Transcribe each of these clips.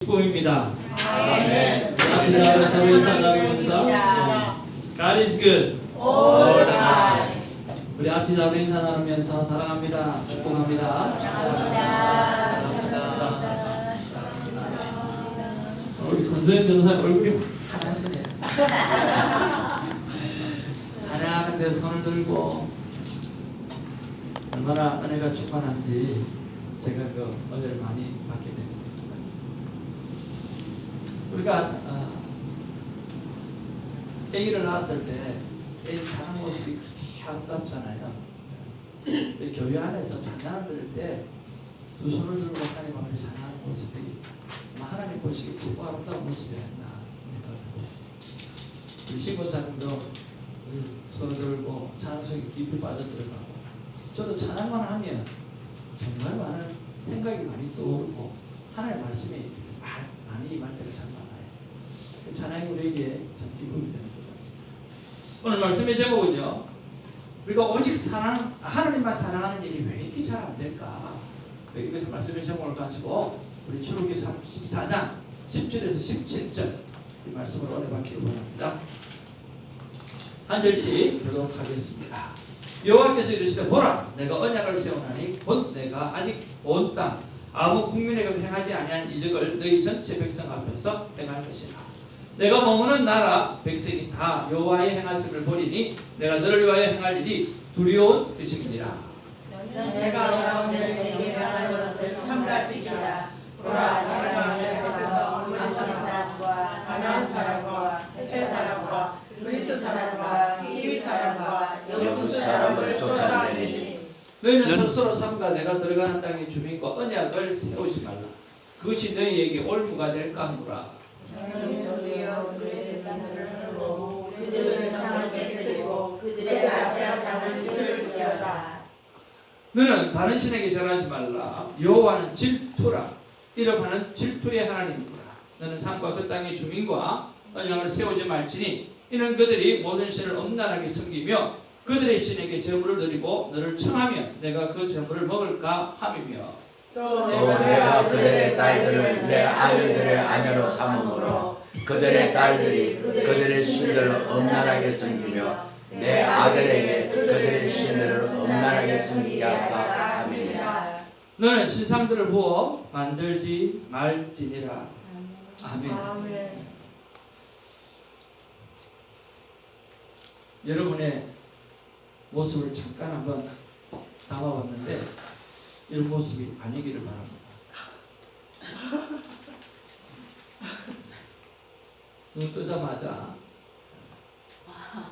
기쁨입니다. 아멘. God is good. All time. 우리 아티자 우리 인사 나누면서 사랑합니다. 축복합니다. 우리 권소연 변호사 얼굴이 하얗시네요. 찬양하는데 손을 들고 얼마나 은혜가 충만한지 제가 그 은혜를 많이 받게 되었습니다. 우리가 아기를 낳았을 때 애기 자란 모습이 그렇게 아름답잖아요. 교회 안에서 찬양을 들을 때 두 손을 들고 하나님 앞에 찬양하는 모습이 하나님 보시기에 최고 아름다운 모습이었나 생각하고, 우리 신고사님도 손을 들고 찬양 속에 깊이 빠져들어가고, 저도 찬양만 하면 정말 많은 생각이 많이 떠오르고 하나님의 말씀이 이렇게 많이 임할 때가 참 많아요. 찬양이 우리에게 참 기쁨이 되는 것 같습니다. 오늘 말씀의 제목은요, 우리가 오직 하나님만 사랑하는 일이 왜 이렇게 잘 안 될까? 여기서 말씀의 제목을 가지고 우리 출애굽기 14장 10절에서 17절 이 말씀을 오늘 받기를 원합니다. 한 절씩 보도록 하겠습니다. 여호와께서 이르시되 보라, 내가 언약을 세우나니 곧 내가 아직 온 땅 아무 국민에게도 행하지 아니한 이적을 너희 전체 백성 앞에서 행할 것이라. 내가 머무는 나라 백성이 다 여호와의 행하심을 보리니 내가 너를 위하여 행할 일이 두려운 것임이니라. 내가 너를 내게 명한 것을 삼가 지키라. 보라, 내가 너를 가서 아모리 사람과 가나안 사람과 헷 사람과 그리스 사람과 히위 사람과 여부수 사람을 쫓아내니 너희는 스스로 삼가 내가 들어가는 땅의 주민과 언약을 세우지 말라. 그것이 너희에게 올무가 될까 하노라. 너희는 도리어 그들의 재산을 흐르고 그들의 상을 깨뜨리고 그들의 아세라상을 찢을지어다. 너는 다른 신에게 절하지 말라. 여호와는 질투라. 이름하는 질투의 하나님이라. 너는 산과 그 땅의 주민과 언약을 세우지 말지니 이는 그들이 모든 신을 엄란하게 섬기며 그들의 신에게 제물을 드리고 너를 청하면 내가 그 제물을 먹을까 함이며, 또 내가 그들의 딸들을 내 아들들의 아내로 삼음으로 그들의 딸들이 그들의 신들을 엄란하게 섬기며 내 아들에게 그들의 신들을 엄란하게 섬기게 할까 함이니라. 너는 신상들을 부어 만들지 말지니라. 아멘. 여러분의 모습을 잠깐 한번 담아봤는데 이런 모습이 아니기를 바랍니다. 눈 뜨자마자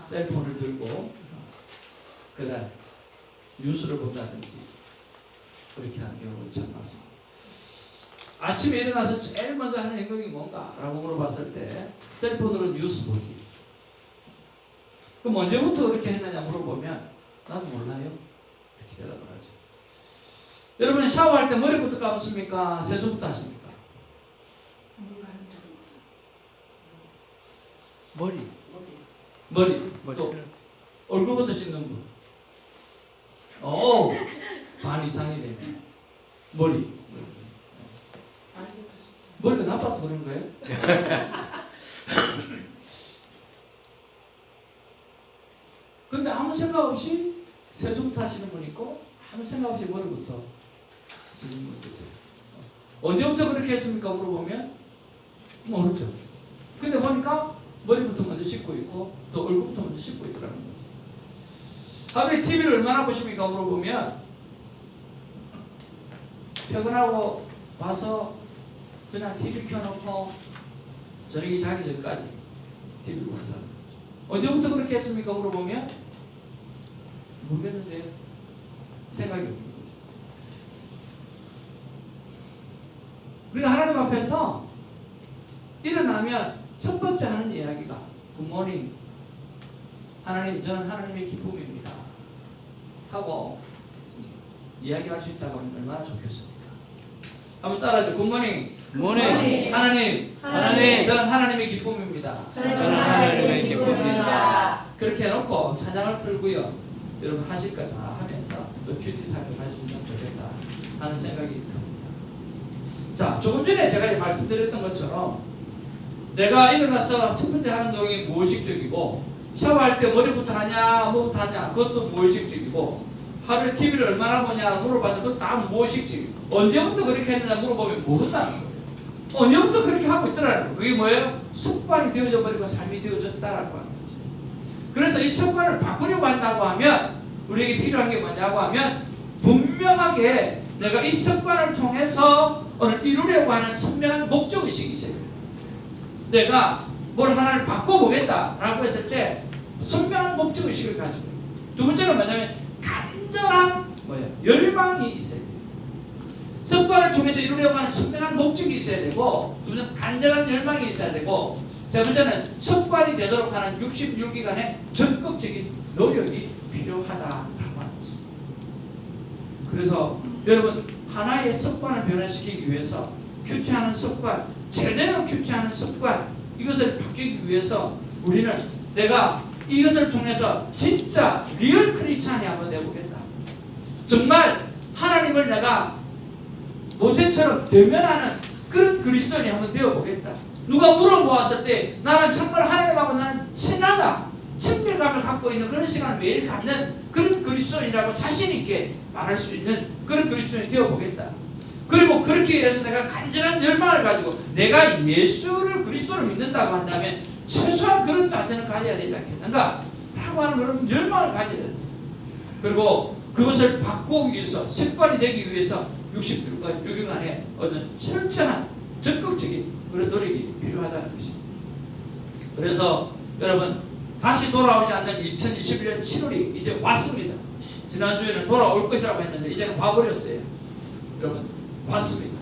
셀폰을 들고 그날 뉴스를 본다든지 그렇게 하는 경우가 참 많습니다. 아침에 일어나서 제일 먼저 하는 행동이 뭔가? 라고 물어봤을 때 셀폰으로 뉴스 보기. 그럼 언제부터 그렇게 했느냐 물어보면 나도 몰라요. 이렇게 대답을 하죠. 여러분 샤워할 때 머리부터 감습니까? 세수부터 하십니까? 머리. 또 얼굴부터 씻는 분. 오, 반 이상이 되네. 머리가 나빠서 그런 거예요? 근데 아무 생각 없이 세수부터 하시는 분 있고 아무 생각 없이 머리부터 하시는 분 있어요. 언제부터 그렇게 했습니까? 물어보면 모르죠. 근데 보니까 머리부터 먼저 씻고 있고 또 얼굴부터 먼저 씻고 있더라는 거죠. 하루에 TV를 얼마나 보십니까? 물어보면 퇴근하고 와서 그냥 TV 켜놓고 저녁에 자기 전까지 TV를 보는 사람. 언제부터 그렇게 했습니까? 물어보면 모르겠는데요. 생각이 없는 거죠. 우리가 하나님 앞에서 일어나면 첫 번째 하는 이야기가 굿모닝 하나님, 저는 하나님의 기쁨입니다 하고 이야기할 수 있다고 하면 얼마나 좋겠습니까? 한번 따라하죠. 굿모닝. 모닝. 하나님, 저는 하나님의 기쁨입니다. 저는 하나님의 기쁨입니다. 그렇게 해놓고 찬양을 틀고요. 여러분 하실 거 다 하면서 또 큐티 삶을 하시면 좋겠다 하는 생각이 듭니다. 자, 조금 전에 제가 말씀드렸던 것처럼 내가 일어나서 첫 번째 하는 동이 무의식적이고, 샤워할 때 머리부터 하냐 뭐부터 하냐 그것도 무의식적이고, 하루에 TV를 얼마나 보냐 물어봐서 그것도 다 무의식적이고, 언제부터 그렇게 했느냐 물어보면 모른다는 거예요. 언제부터 그렇게 하고 있더라는 거예요. 그게 뭐예요? 습관이 되어져 버리고 삶이 되어졌다라고 하는 거죠. 그래서 이 습관을 바꾸려고 한다고 하면 우리에게 필요한 게 뭐냐고 하면, 분명하게 내가 이 습관을 통해서 오늘 이루려고 하는 선명한 목적의식이 있어요. 내가 뭘 하나를 바꿔보겠다라고 했을 때 선명한 목적의식을 가지고, 두 번째는 뭐냐면 간절한 열망이 있어야 돼요. 습관을 통해서 이루려고 하는 선명한 목적이 있어야 되고, 두 번째는 간절한 열망이 있어야 되고, 세 번째는 습관이 되도록 하는 66기간의 적극적인 노력이 필요하다라고 하는 것입니다. 그래서 여러분, 하나의 습관을 변화시키기 위해서 큐티하는 습관, 제대로 큐티하는 습관, 이것을 바뀌기 위해서 우리는 내가 이것을 통해서 진짜 리얼 크리스찬이 한번 되어보겠다. 정말 하나님을 내가 모세처럼 대면하는 그런 그리스도인이 한번 되어보겠다. 누가 물어보았을 때 나는 정말 하나님하고 나는 친하다, 친밀감을 갖고 있는 그런 시간을 매일 갖는 그런 그리스도인이라고 자신 있게 말할 수 있는 그런 그리스도인이 되어보겠다. 그리고 그렇게 해서 내가 간절한 열망을 가지고 내가 예수를 그리스도를 믿는다고 한다면 최소한 그런 자세는 가져야 되지 않겠는가 라고 하는 그런 열망을 가져야 됩니다. 그리고 그것을 바꾸기 위해서, 습관이 되기 위해서 66일간의 어떤 철저한 적극적인 그런 노력이 필요하다는 것입니다. 그래서 여러분, 다시 돌아오지 않는 2021년 7월이 이제 왔습니다. 지난주에는 돌아올 것이라고 했는데 이제는 와버렸어요. 여러분, 왔습니다.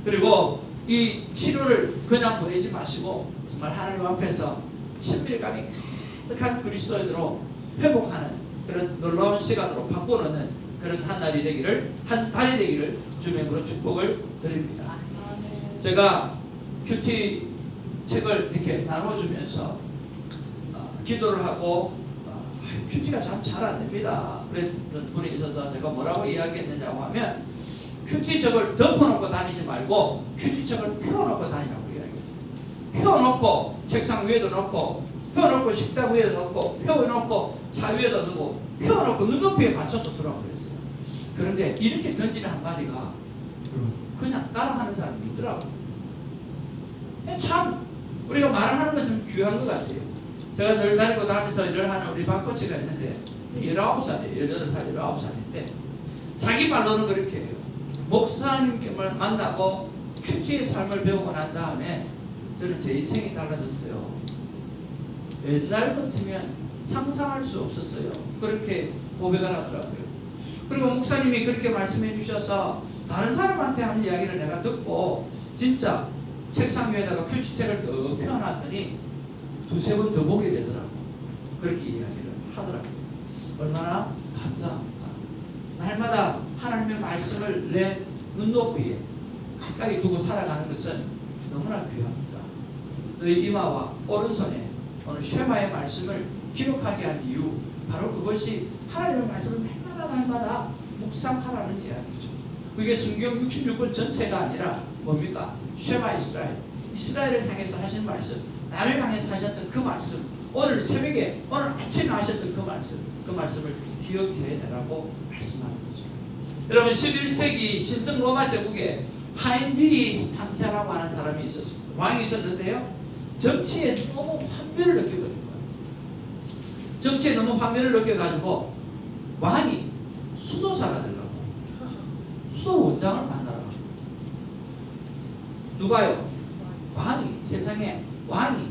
그리고 이 7월을 그냥 보내지 마시고 정말 하나님 앞에서 친밀감이 가득한 그리스도인으로 회복하는 그런 놀라운 시간으로 바꿔놓는 그런 한 달이 되기를 주님으로 축복을 드립니다. 제가 큐티 책을 이렇게 나눠주면서 기도를 하고 큐티가 참 잘 안 됩니다 그랬던 분이 있어서 제가 뭐라고 이야기했느냐고 하면, 큐티책을 덮어놓고 다니지 말고 큐티책을 펴놓고 다니라고 이야기했어요. 펴놓고 책상 위에도 놓고, 펴놓고 식탁 위에도 놓고, 펴놓고 차 위에도 두고, 펴놓고 눈높이에 맞춰서 두라고 그랬어요. 그런데 이렇게 던지는 한마디가 그냥 따라하는 사람이 있더라고요. 참 우리가 말하는 것은 귀한 것 같아요. 제가 늘 다니고 다니면서 일을 하는 우리 박코치가 있는데 19살이에요. 18살, 19살인데 자기 말로는 그렇게 해요. 목사님께 만나고 큐티의 삶을 배우고 난 다음에 저는 제 인생이 달라졌어요. 옛날 같으면 상상할 수 없었어요. 그렇게 고백을 하더라고요. 그리고 목사님이 그렇게 말씀해 주셔서 다른 사람한테 하는 이야기를 내가 듣고 진짜 책상 위에다가 큐티책을 더 펴놨더니 두세 번 더 보게 되더라고요. 그렇게 이야기를 하더라고요. 얼마나 감사합니까? 날마다 하나님의 말씀을 내 눈높이에 가까이 두고 살아가는 것은 너무나 귀합니다. 너희 이마와 오른손에 오늘 쉐마의 말씀을 기록하게 한 이유, 바로 그것이 하나님의 말씀을 날마다 묵상하라는 이야기죠. 그게 성경 66권 전체가 아니라 뭡니까? 쉐마 이스라엘, 이스라엘을 향해서 하신 말씀, 나를 향해서 하셨던 그 말씀, 오늘 새벽에, 오늘 아침에 하셨던 그 말씀을 기억해내라고 말씀하는 거죠. 여러분, 11세기 신성 로마 제국에 하인리 3세라고 하는 사람이 있었습니다. 왕이 있었는데요, 정치에 너무 환멸을 느껴버린 거예요. 정치에 너무 환멸을 느껴가지고 왕이 수도사가 되려고 수도원장을 만나러 갑니다. 누가요? 왕이, 세상에 왕이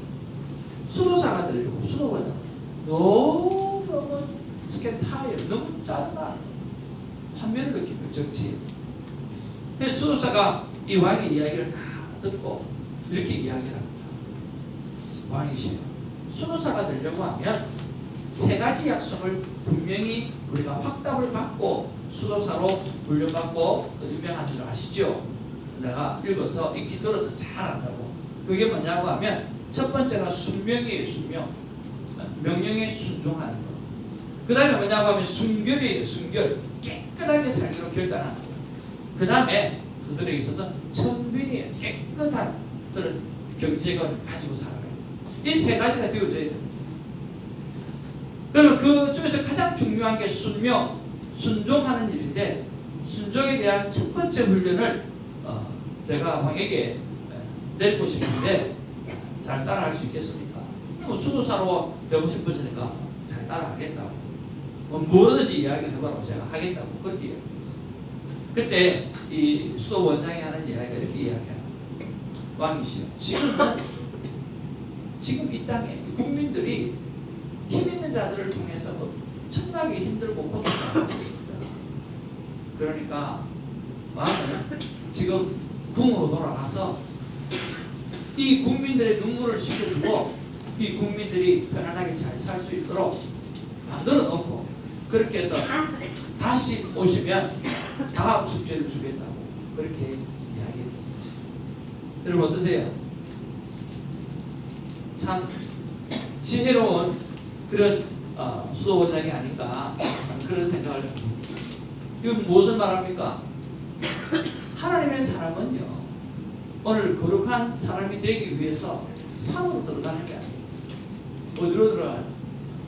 수도사가 되려고 수도원장. 너무 스캔타이어, 너무 짜증나는 환멸을 느끼고 정치에. 그래서 수도사가 이 왕의 이야기를 다 듣고 이렇게 이야기를 합니다. 왕이시여, 수도사가 되려고 하면 세 가지 약속을 분명히 우리가 확답을 받고 수도사로 훈련받고 유명한 줄 아시죠? 내가 읽어서 읽기 들어서 잘 안다고. 그게 뭐냐고 하면 첫 번째가 순명이에요. 순명. 명령에 순종하는 거. 그 다음에 뭐냐고 하면 순결이에요. 순결. 깨끗하게 살기로 결단하는 거. 그 다음에 그들에게 있어서 천빈이 깨끗한 그런 경제관을 가지고 살아가요. 이 세 가지가 되어져야 됩니다. 그러면 그 중에서 가장 중요한 게 순명, 순종하는 일인데, 순종에 대한 첫 번째 훈련을 제가 왕에게 내리고 싶은데 잘 따라할 수 있겠습니까? 수도사로 되고 싶으시니까 잘 따라하겠다고, 뭐든지 이야기를 해봐라 제가 하겠다고 그렇게 이야기했어요. 그때 이 수도 원장이 하는 이야기가 이렇게 이야기해요. 왕이시여, 지금 이 땅에 국민들이 힘 있는 자들을 통해서 엄청나게 힘들고 고통당하고 있습니다. 그러니까 왕은 지금 궁으로 돌아가서 이 국민들의 눈물을 씻겨주고 이 국민들이 편안하게 잘 살 수 있도록 만들어 놓고, 그렇게 해서 다시 오시면 다음 숙제를 주겠다고 그렇게 이야기했습니다. 여러분 어떠세요? 참 지혜로운 그런 수도원장이 아닌가 그런 생각을 합니다. 이건 무엇을 말합니까? 하나님의 사람은요, 오늘 거룩한 사람이 되기 위해서 산으로 들어가는 게 아니에요. 어디로 들어가요?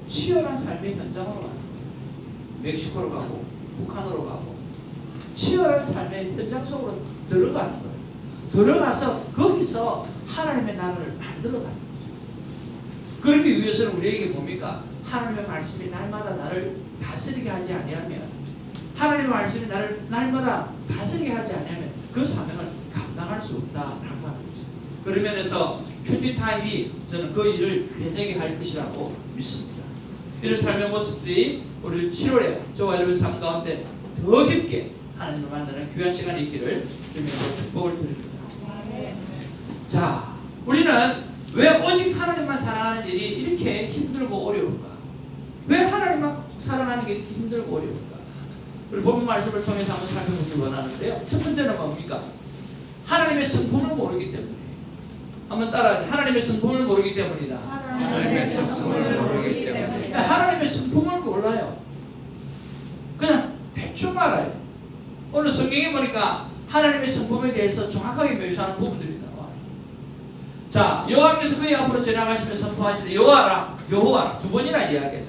치열한 삶의 현장으로 가는 거예요. 멕시코로 가고 북한으로 가고 치열한 삶의 현장 속으로 들어가는 거예요. 들어가서 거기서 하나님의 나라를 만들어가는 거죠. 그러기 위해서는 우리에게 뭡니까? 하나님의 말씀이 날마다 나를 다스리게 하지 아니하면, 하나님의 말씀이 나를 날마다 다스리게 하지 아니하면 그 사명을 감당할 수 없다라고 하는 거죠. 그런 면에서 큐티타임이 저는 그 일을 해내게 할 것이라고 믿습니다. 이런 삶의 모습들이 우리 7월에 저와 여러분 삶 가운데 더 깊게 하나님을 만나는 귀한 시간이 있기를 주님으로 축복을 드립니다. 자, 우리는 왜 오직 하나님만 사랑하는 일이 이렇게 힘들고 어려울까? 왜 하나님만 사랑하는 게 힘들고 어려울까? 우리 본문 말씀을 통해서 한번 살펴보기 원하는데요. 첫 번째는 뭡니까? 하나님의 성품을 모르기 때문에. 한번 따라하죠. 하나님의 성품을 모르기 때문이다. 하나님의 성품을 모르기 때문에. 하나님의 성품을 몰라요. 그냥 대충 알아요. 오늘 성경에 보니까 하나님의 성품에 대해서 정확하게 묘사하는 부분들이 나와요. 자, 여호와께서 그의 앞으로 지나가시면서 선포하시되 여호와라 두 번이나 이야기하죠.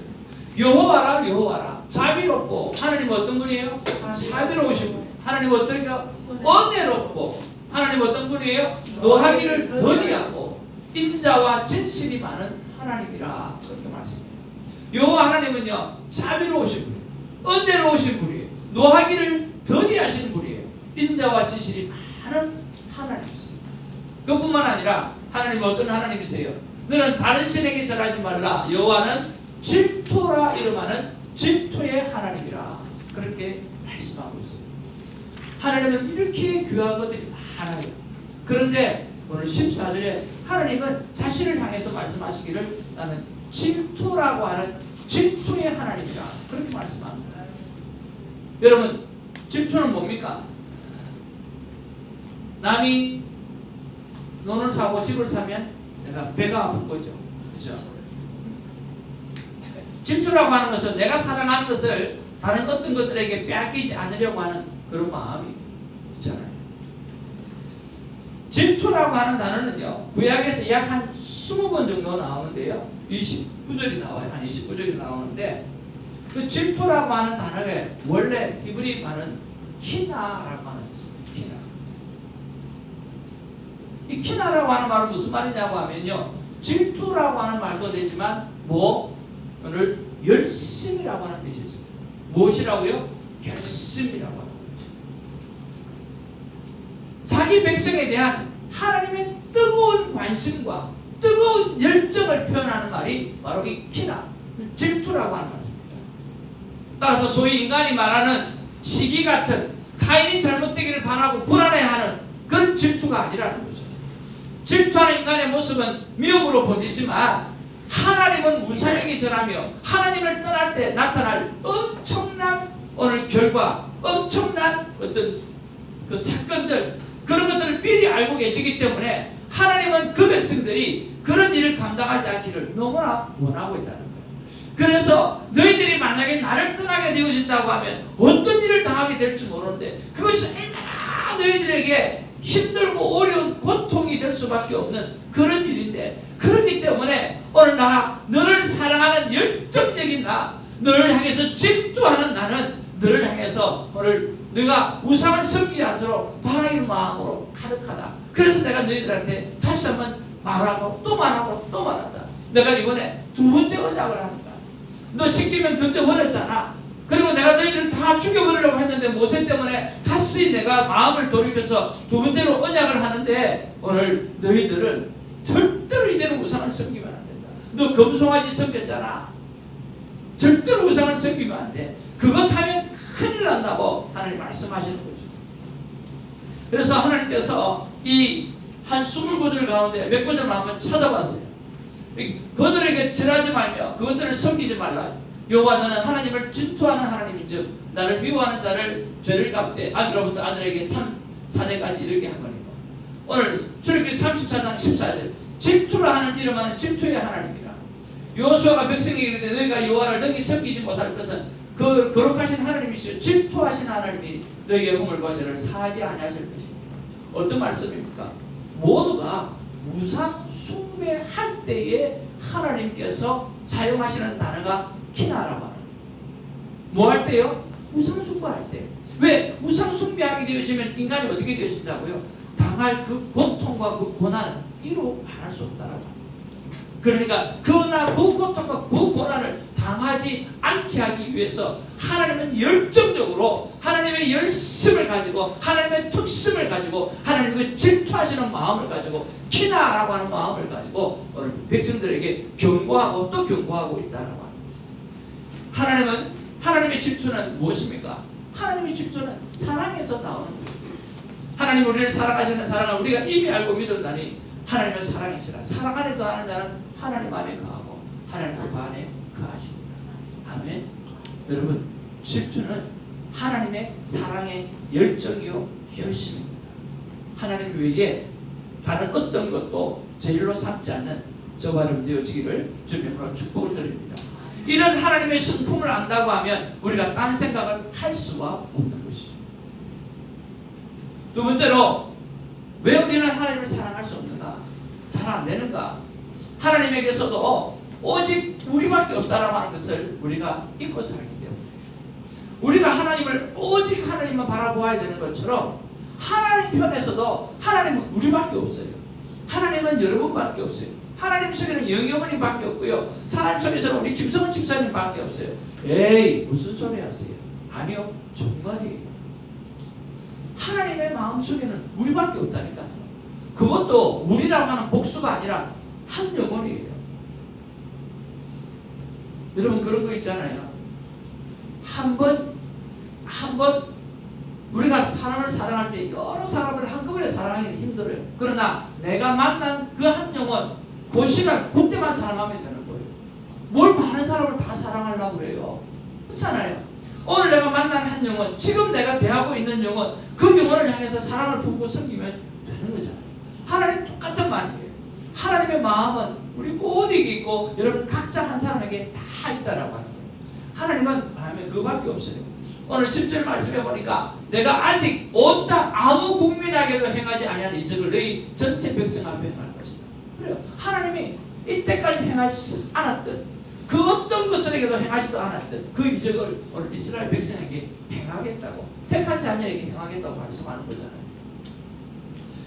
여호와라 자비롭고, 하나님 어떤 분이에요? 자비로우신 분. 하나님 어떤가? 은혜롭고, 하나님 어떤 분이에요? 노하기를 더디하고 인자와 진실이 많은 하나님이라 그렇게 말씀해요. 여호와 하나님은요 자비로우신 분이에요. 은혜로우신 분이에요. 노하기를 더디하시는 분이에요. 인자와 진실이 많은 하나님이십니다. 그뿐만 아니라 하나님은 어떤 하나님이세요? 너는 다른 신에게 절하지 말라. 여호와는 질투라 이름하는 질투의 하나님이라 그렇게 말씀하고 있습니다. 하나님은 이렇게 귀한 것들이 많아요. 그런데 오늘 14절에 하나님은 자신을 향해서 말씀하시기를 나는 질투라고 하는 질투의 하나님이라 그렇게 말씀합니다. 여러분, 질투는 뭡니까? 남이 논을 사고 집을 사면 내가 배가 아픈 거죠. 그렇죠? 질투라고 하는 것은 내가 사랑하는 것을 다른 어떤 것들에게 빼앗기지 않으려고 하는 그런 마음이 있잖아요. 질투라고 하는 단어는요, 구약에서 약 한 20번 정도 나오는데요, 29절이 나와요. 한 29절이 나오는데, 그 질투라고 하는 단어에 원래 히브리 말은 키나라고 하는 것입니다. 키나. 이 키나라고 하는 말은 무슨 말이냐고 하면요, 질투라고 하는 말도 되지만 오늘 열심이라고 하는 뜻이 있습니다. 무엇이라고요? 열심이라고 하는 거죠. 자기 백성에 대한 하나님의 뜨거운 관심과 뜨거운 열정을 표현하는 말이 바로 이 키나, 질투라고 하는 말입니다. 따라서 소위 인간이 말하는 시기 같은 타인이 잘못되기를 바라고 불안해하는 그런 질투가 아니라는 거죠. 질투하는 인간의 모습은 미움으로 보이지만 하나님은 무사에게 전하며 하나님을 떠날 때 나타날 엄청난 오늘 결과, 엄청난 어떤 그 사건들, 그런 것들을 미리 알고 계시기 때문에 하나님은 그 백성들이 그런 일을 감당하지 않기를 너무나 원하고 있다는 거예요. 그래서 너희들이 만약에 나를 떠나게 되어진다고 하면 어떤 일을 당하게 될지 모르는데 그것이 얼마나 너희들에게 힘들고 어려운 고통이 될 수밖에 없는 그런 일인데, 그렇기 때문에 오늘 너를 사랑하는 열정적인 너를 향해서 질투하는 나는 너를 향해서 오늘 네가 우상을 섬기지 않도록 바라는 마음으로 가득하다. 그래서 내가 너희들한테 다시 한번 말하고 또 말하고 또 말한다. 내가 이번에 두 번째 언약을 합니다. 너 10계명 던져버렸잖아. 그리고 내가 너희들을 다 죽여버리려고 했는데 모세 때문에 다시 내가 마음을 돌이켜서 두 번째로 언약을 하는데, 오늘 너희들은 절대로 이제는 우상을 섬기면 안 된다. 너 금송아지 섬겼잖아. 절대로 우상을 섬기면 안 돼. 그것 하면 큰일 난다고 하나님 말씀하시는 거죠. 그래서 하나님께서 이 한 20구절 가운데 몇 구절만 한번 찾아봤어요. 그들에게 절하지 말며 그것들을 섬기지 말라. 여호와 너는 하나님을 질투하는 하나님인즉 나를 미워하는 자를 죄를 갚되 아들로부터 아들에게 3세대까지 이르게 하거니와. 오늘 출애굽기 34장 14절 질투라 하는 이름하는 질투의 하나님이라. 여호수아가 백성에게 이르되 너희가 여호와를 능히 섬기지 못할 것은 그 거룩하신 하나님이시오 질투하신 하나님이 너희의 허물과 죄를 사하지 아니하실 것입니다. 어떤 말씀입니까? 모두가 우상 숭배할 때에 하나님께서 사용하시는 단어가 키나라고 하는 거예요. 뭐 할 때요? 우상 숭배할 때. 왜? 우상 숭배하게 되어지면 인간이 어떻게 되어진다고요? 당할 그 고통과 그 고난은 이루 말할 수 없다라고 합니다. 그러니까 그 고통과 그 고난을 당하지 않게 하기 위해서 하나님은 열정적으로 하나님의 열심을 가지고 하나님의 특심을 가지고 하나님의 그 질투하시는 마음을 가지고 키나라고 하는 마음을 가지고 오늘 백성들에게 경고하고 또 경고하고 있다라고 합니다. 하나님의 질투는 무엇입니까? 하나님의 질투는 사랑에서 나오는 거예요. 하나님 우리를 사랑하시는 사랑을 우리가 이미 알고 믿었다니 하나님의 사랑이시라. 사랑 안에 거하는 자는 하나님 안에 거하고 하나님 그 안에 거하십니다. 아멘. 여러분, 질투는 하나님의 사랑의 열정이요 열심입니다. 하나님 외에 다른 어떤 것도 제일로 삼지 않는 저와 여러분 되어지기를 주님으로 축복을 드립니다. 이런 하나님의 성품을 안다고 하면 우리가 딴 생각을 할 수가 없는 것이죠. 두 번째로, 왜 우리는 하나님을 사랑할 수 없는가? 잘 안 되는가? 하나님에게서도 오직 우리밖에 없다라고 하는 것을 우리가 잊고 살기 때문에 우리가 하나님을 오직 하나님만 바라보아야 되는 것처럼 하나님 편에서도 하나님은 우리밖에 없어요. 하나님은 여러분밖에 없어요. 하나님 속에는 영영원님밖에 없고요. 하나님 속에서는 우리 김성은 집사님밖에 없어요. 에이, 무슨 소리 하세요? 아니요, 정말이에요. 하나님의 마음속에는 우리밖에 없다니까요. 그것도 우리라고 하는 복수가 아니라 한 영혼이에요. 여러분 그런 거 있잖아요. 한 번 우리가 사람을 사랑할 때 여러 사람을 한꺼번에 사랑하기는 힘들어요. 그러나 내가 만난 그 한 영혼, 그 시간 그때만 사랑하면 되는 거예요. 뭘 많은 사람을 다 사랑하려고 그래요. 그렇잖아요. 오늘 내가 만난 한 영혼, 지금 내가 대하고 있는 영혼, 그 영혼을 향해서 사랑을 품고 섬기면 되는 거잖아요. 하나님 똑같은 말이에요. 하나님의 마음은 우리 모두에게 있고 여러분 각자 한 사람에게 다 있다라고 하는 거예요. 하나님은 마음에 그밖에 없어요. 오늘 10절 말씀해 보니까 내가 아직 온 땅 아무 국민에게도 행하지 아니한 이적을 너희 전체 백성 앞에 행할 것이다. 그래요. 하나님이 이때까지 행하지 않았던 그 어떤 것들에게도 행하지도 않았던 그 이적을 오늘 이스라엘 백성에게 행하겠다고, 택한 자녀에게 행하겠다고 말씀하는 거잖아요.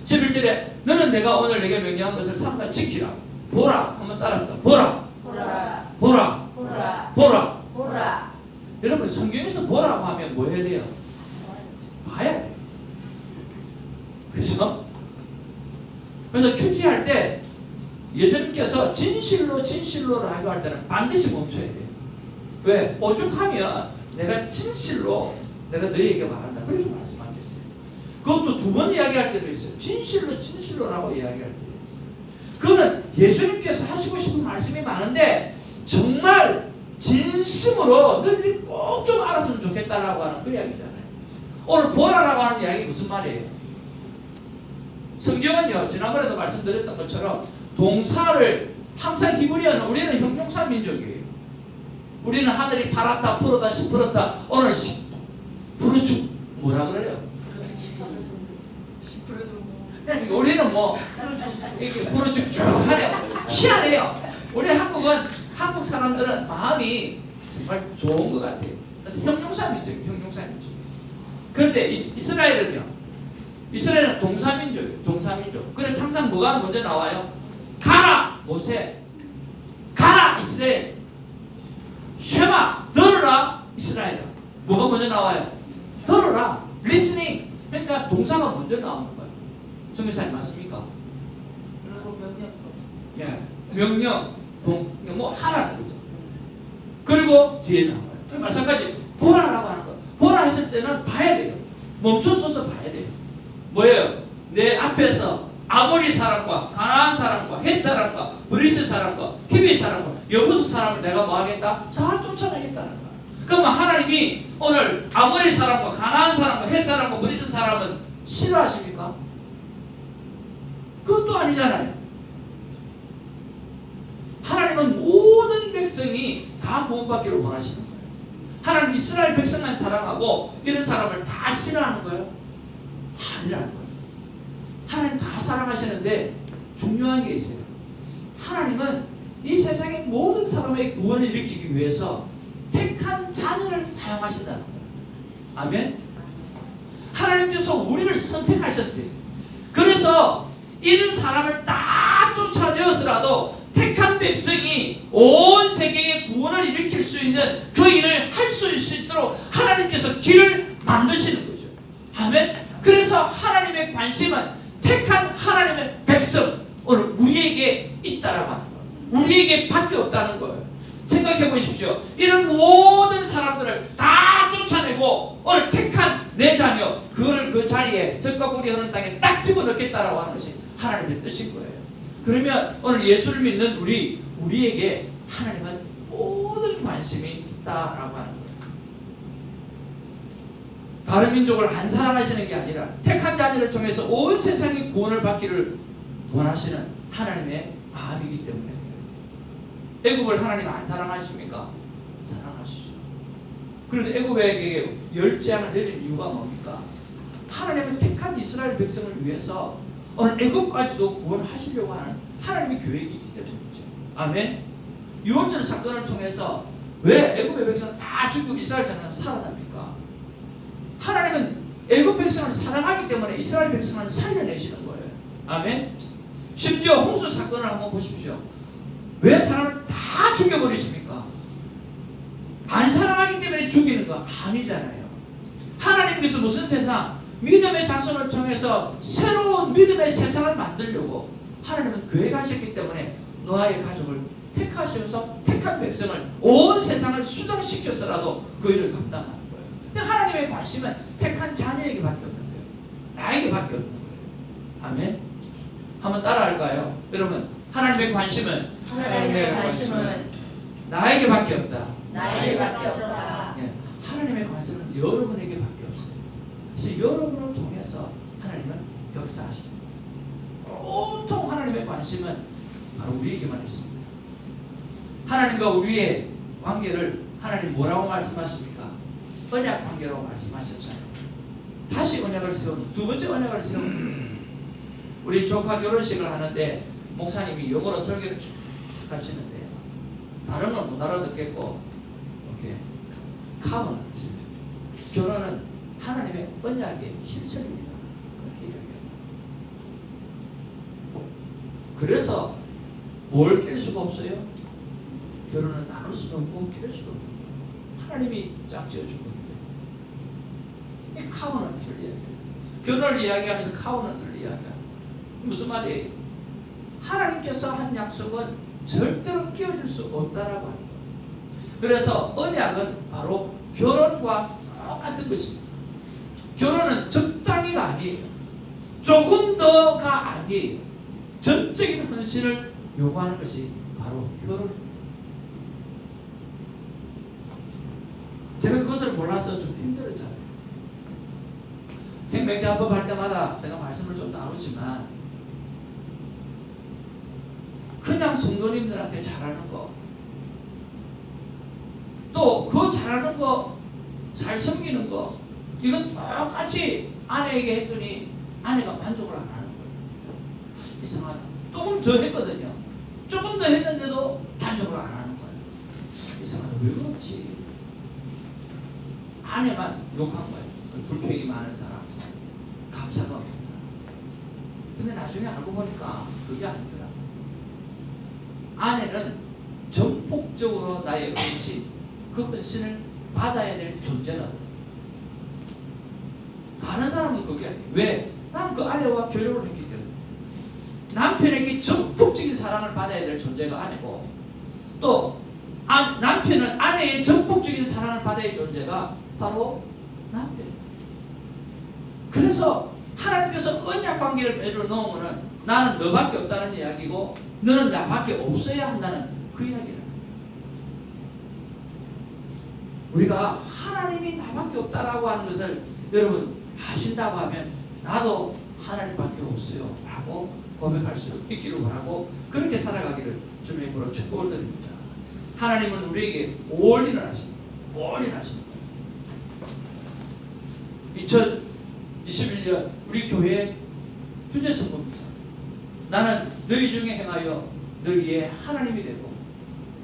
11절에 너는 내가 오늘 내게 명령한 것을 삼가 지키라. 보라. 한번 따라합니다. 보라. 보라. 보라. 보라. 보라. 보라. 여러분 성경에서 보라고 하면 뭐 해야 돼요? 봐야 돼요. 그렇죠? 그래서 큐티할 때 예수님께서 진실로라고 할 때는 반드시 멈춰야 돼요. 왜? 오죽하면 내가 진실로 내가 너희에게 말한다. 그렇게 말씀하셨어요. 그것도 두 번 이야기할 때도 있어요. 진실로라고 이야기할 때도 있어요. 그거는 예수님께서 하시고 싶은 말씀이 많은데 정말 진심으로 너희들이 꼭 좀 알았으면 좋겠다라고 하는 그 이야기잖아요. 오늘 보라라고 하는 이야기 무슨 말이에요? 성경은요, 지난번에도 말씀드렸던 것처럼 동사를 항상 히브리어는 우리는 형용사 민족이에요. 우리는 하늘이 파랗다, 푸르다, 시푸렇다. 오늘 푸르축 뭐라 그래요? 우리는 뭐 이렇게 부르쭉쭉하네요. 희한해요. 우리 한국 사람들은 마음이 정말 좋은 것 같아요. 그래서 형용사민족. 그런데 이스라엘은 동사민족이에요. 동사민족. 그래서 항상 뭐가 먼저 나와요? 가라 모세, 가라 이스라엘, 쉐마 들어라 이스라엘. 뭐가 먼저 나와요? 들어라, listening. 그러니까 동사가 먼저 나오는 거예요. 성교사님 맞습니까? 그리고 명령. 예, 명령, 뭐 하라는 거죠. 그리고 뒤에 나와요. 마찬가지 보라라고 하는 거. 보라 했을 때는 봐야 돼요. 멈춰서서 봐야 돼요. 뭐예요? 내 앞에서 아모리 사람과 가나안 사람과 헷 사람과 브리스 사람과 히비 사람과 여부스 사람을 내가 뭐 하겠다? 다 쫓아내겠다는 거야. 그러면 하나님이 오늘 아모리 사람과 가나안 사람과 헷 사람과 브리스 사람은 싫어하십니까? 그것도 아니잖아요. 하나님은 모든 백성이 다 구원받기를 원하시는 거예요. 하나님 이스라엘 백성만 사랑하고 이런 사람을 다 싫어하는 거예요? 아니라는 거예요. 하나님 다 사랑하시는데 중요한 게 있어요. 하나님은 이 세상의 모든 사람의 구원을 일으키기 위해서 택한 자녀를 사용하신다는 거예요. 아멘? 하나님께서 우리를 선택하셨어요. 그래서 이런 사람을 다 쫓아내어서라도 택한 백성이 온 세계의 구원을 일으킬 수 있는 그 일을 할 수 있도록 하나님께서 길을 만드시는 거죠. 아멘? 그래서 하나님의 관심은 택한 하나님의 백성, 오늘 우리에게 있다라고 하는 거예요. 우리에게 밖에 없다는 거예요. 생각해 보십시오. 이런 모든 사람들을 다 쫓아내고 오늘 택한 내 자녀, 그걸 그 자리에 적과 꿀이 흐르는 땅에 딱 집어넣겠다라고 하는 것이 하나님의 뜻인 거예요. 그러면 오늘 예수를 믿는 우리에게 하나님은 모든 관심이 있다라고 하는 거예요. 다른 민족을 안 사랑하시는 게 아니라 택한 자녀를 통해서 온 세상이 구원을 받기를 원하시는 하나님의 마음이기 때문에 애굽을 하나님 안 사랑하십니까? 사랑하시죠. 그런데 애굽에게 열재앙을 내린 이유가 뭡니까? 하나님은 택한 이스라엘 백성을 위해서 오늘 애굽까지도 구원하시려고 하는 하나님의 계획이 있기 때문이죠. 아멘. 유월절 사건을 통해서 왜 애굽의 백성은 다 죽고 이스라엘 자녀는 살아납니까? 하나님은 애굽 백성을 사랑하기 때문에 이스라엘 백성을 살려내시는 거예요. 아멘. 심지어 홍수 사건을 한번 보십시오. 왜 사람을 다 죽여버리십니까? 안 사랑하기 때문에 죽이는 거 아니잖아요. 하나님께서 무슨 세상? 믿음의 자손을 통해서 새로운 믿음의 세상을 만들려고 하나님은 계획하셨기 때문에 노아의 가족을 택하시면서 택한 백성을 온 세상을 수정시켜서라도 그 일을 감당하는 거예요. 근데 하나님의 관심은 택한 자녀에게밖에 없는 거예요. 나에게밖에 없는 거예요. 아멘. 한번 따라할까요? 여러분, 하나님의 관심은 나에게밖에 없다. 나에게밖에 없다. 예, 하나님의 관심은 여러분에게밖에 없어요. 그래서 여러분을 통해서 하나님은 역사하십니다. 온통 하나님의 관심은 바로 우리에게만 있습니다. 하나님과 우리의 관계를 하나님 뭐라고 말씀하십니까? 언약 관계라고 말씀하셨잖아요. 다시 언약을 세우는 두 번째 언약을 세우는 우리 조카 결혼식을 하는데 목사님이 영어로 설교를 쭉 하시는데요. 다른 건 못 알아듣겠고 이렇게 covenant, 결혼은 하나님의 언약의 실천입니다. 그렇게 이야기합니다. 그래서 뭘 깰 수가 없어요? 결혼은 나눌 수도 없고 깰 수도 없고 하나님이 짝 지어준 겁니다. 이 covenant를 이야기해요. 결혼을 이야기하면서 covenant를 이야기합니다. 무슨 말이에요? 하나님께서 한 약속은 절대로 끼워줄 수 없다라고 하는 거예요. 그래서 언약은 바로 결혼과 똑같은 것입니다. 결혼은 적당히가 아니에요. 조금 더가 아니에요. 전적인 헌신을 요구하는 것이 바로 결혼입니다. 제가 그것을 몰라서 좀 힘들었잖아요. 생명대화법 할 때마다 제가 말씀을 좀 나누지만 그냥 성도님들한테 잘하는 거, 또 그 잘하는 거, 잘 섬기는 거, 이건 똑같이 아내에게 했더니 아내가 만족을 안 하는 거예요. 조금 더 했거든요. 조금 더 했는데도 만족을 안 하는 거예요. 이 사람은 왜 그렇지? 아내만 욕한 거예요. 불평이 많은 사람, 감사가 없는 사람. 근데 나중에 알고 보니까 그게 아니더라. 아내는 전폭적으로 나의 헌신, 그 헌신을 받아야 될 존재다. 다른 사람은 그게 아니에요. 왜? 나는 그 아내와 결혼을 했기 때문에 남편에게 전폭적인 사랑을 받아야 될 존재가 아내고, 또 남편은 아내의 전폭적인 사랑을 받아야 할 존재가 바로 남편이에요. 그래서 하나님께서 언약 관계를 맺어 놓으면 나는 너밖에 없다는 이야기고 너는 나밖에 없어야 한다는 그 이야기를. 우리가 하나님이 나밖에 없다라고 하는 것을 여러분 아신다고 하면 나도 하나님밖에 없어요 라고 고백할 수 있기를 바라고 그렇게 살아가기를 주님의 이름으로 축복을 드립니다. 하나님은 우리에게 올인을 하십니다. 올인하십니다. 2021년 우리 교회 주제 선포입니다. 나는 너희 중에 행하여 너희의 하나님이 되고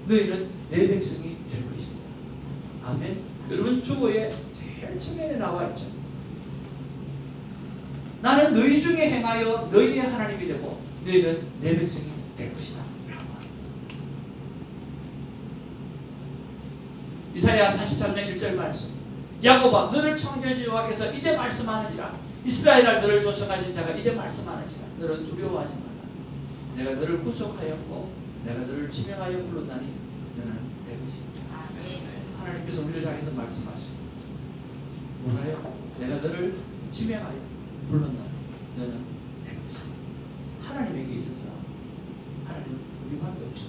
너희는 내 백성이 될 것입니다. 아멘. 여러분 주보에 제일 측면에 나와 있죠. 나는 너희 중에 행하여 너희의 하나님이 되고 너희는 내 백성이 될 것이다 라고 합니다. 이사야 43장 1절 말씀. 야곱아 너를 창조하신 여호와께서 이제 말씀하느니라. 이스라엘아 너를 조성하신 자가 이제 말씀하느니라. 너는 두려워하지 말라. 내가 너를 구속하였고 내가 너를 지명하여 불렀나니 너는 내 것이다. 하나님께서 우리를 향해서 말씀하십니다. 뭐라요? 내가 너를 지명하여 불렀나니 너는 내 것이다. 하나님에게 있어서 하나님은 우리밖에 없어.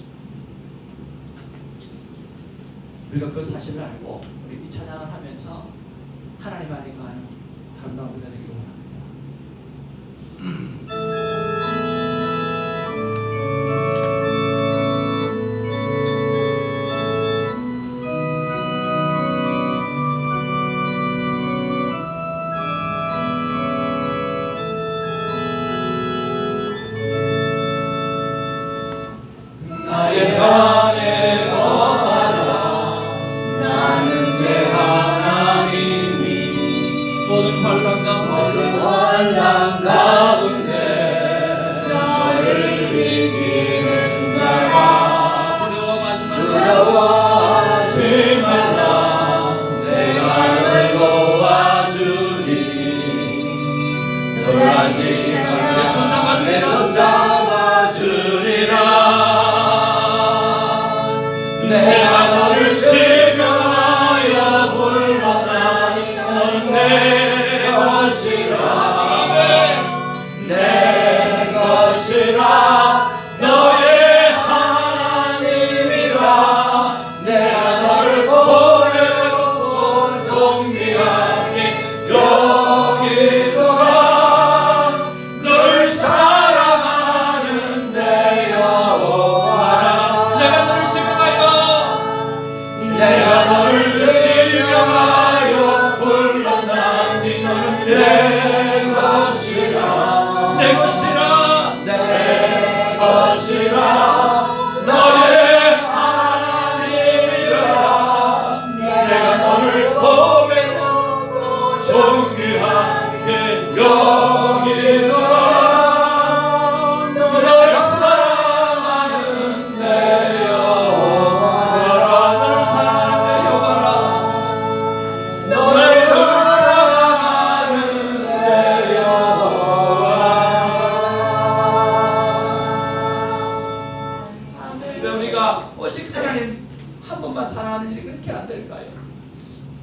우리가 그 사실을 알고 우리 이 찬양을 하면서 하나님 안에 거하는 아름다운 우리가 되기를 원합니다.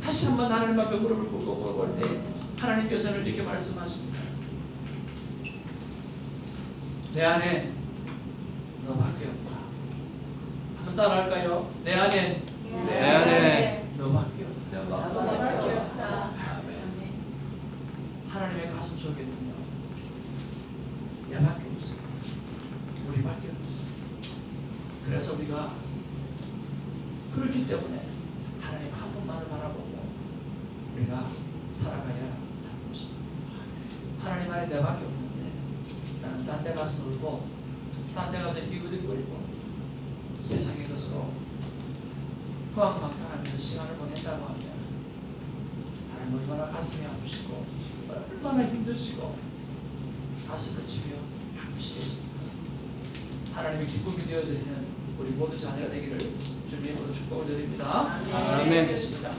다시 한번 하나님 앞에 무릎을 꿇고 물어볼 때 하나님께서는 이렇게 말씀하십니다. 내 안에 너밖에 없다. 한번 따라할까요? 내 안에 너밖에 없다. 하나님의 가슴 속에는요 내밖에 없어요. 우리밖에 없어요. 그래서 우리가 그렇기 때문에 하나님 한 분만을 바라보고 우리가 살아가야 하는 것입니다. 하나님 안에 내밖에 없는데 나는 딴 데 가서 놀고 딴 데 가서 이웃거리고 세상의 것으로 호황방탕하면서 시간을 보낸다고 하면 하나님 얼마나 가슴이 아프시고 얼마나 힘드시고 가슴을 치며 아프시겠습니까? 하나님의 기쁨이 되어드리는 우리 모두 자녀가 되기를 주님으로 축복을 드립니다. 아멘. 됐습니다.